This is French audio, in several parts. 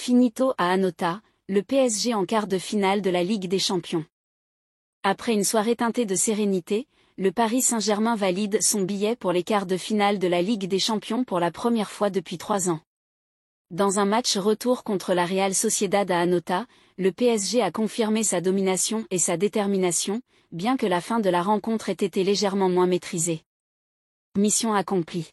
Finito à Hanota, le PSG en quart de finale de la Ligue des Champions. Après une soirée teintée de sérénité, le Paris Saint-Germain valide son billet pour les quarts de finale de la Ligue des Champions pour la première fois depuis 3 ans. Dans un match retour contre la Real Sociedad à Hanota, le PSG a confirmé sa domination et sa détermination, bien que la fin de la rencontre ait été légèrement moins maîtrisée. Mission accomplie.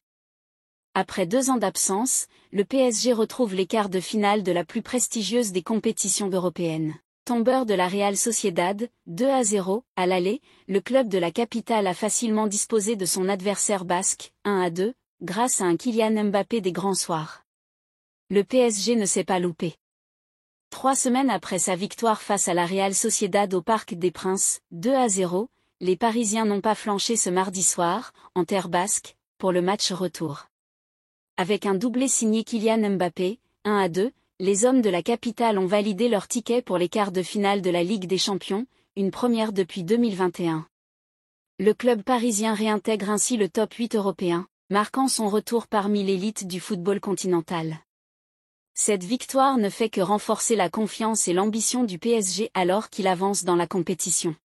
Après 2 ans d'absence, le PSG retrouve les quarts de finale de la plus prestigieuse des compétitions européennes. Tombeur de la Real Sociedad, 2-0, à l'aller, le club de la capitale a facilement disposé de son adversaire basque, 1-2, grâce à un Kylian Mbappé des grands soirs. Le PSG ne s'est pas loupé. 3 semaines après sa victoire face à la Real Sociedad au Parc des Princes, 2-0, les Parisiens n'ont pas flanché ce mardi soir, en terre basque, pour le match retour. Avec un doublé signé Kylian Mbappé, 1-2, les hommes de la capitale ont validé leur ticket pour les quarts de finale de la Ligue des Champions, une première depuis 2021. Le club parisien réintègre ainsi le top 8 européen, marquant son retour parmi l'élite du football continental. Cette victoire ne fait que renforcer la confiance et l'ambition du PSG alors qu'il avance dans la compétition.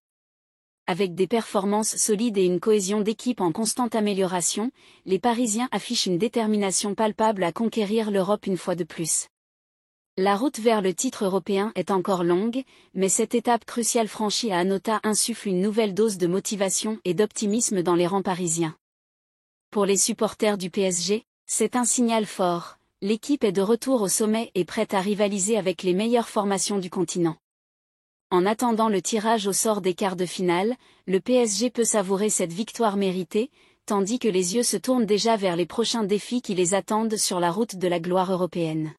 Avec des performances solides et une cohésion d'équipe en constante amélioration, les Parisiens affichent une détermination palpable à conquérir l'Europe une fois de plus. La route vers le titre européen est encore longue, mais cette étape cruciale franchie à Hanota insuffle une nouvelle dose de motivation et d'optimisme dans les rangs parisiens. Pour les supporters du PSG, c'est un signal fort, l'équipe est de retour au sommet et prête à rivaliser avec les meilleures formations du continent. En attendant le tirage au sort des quarts de finale, le PSG peut savourer cette victoire méritée, tandis que les yeux se tournent déjà vers les prochains défis qui les attendent sur la route de la gloire européenne.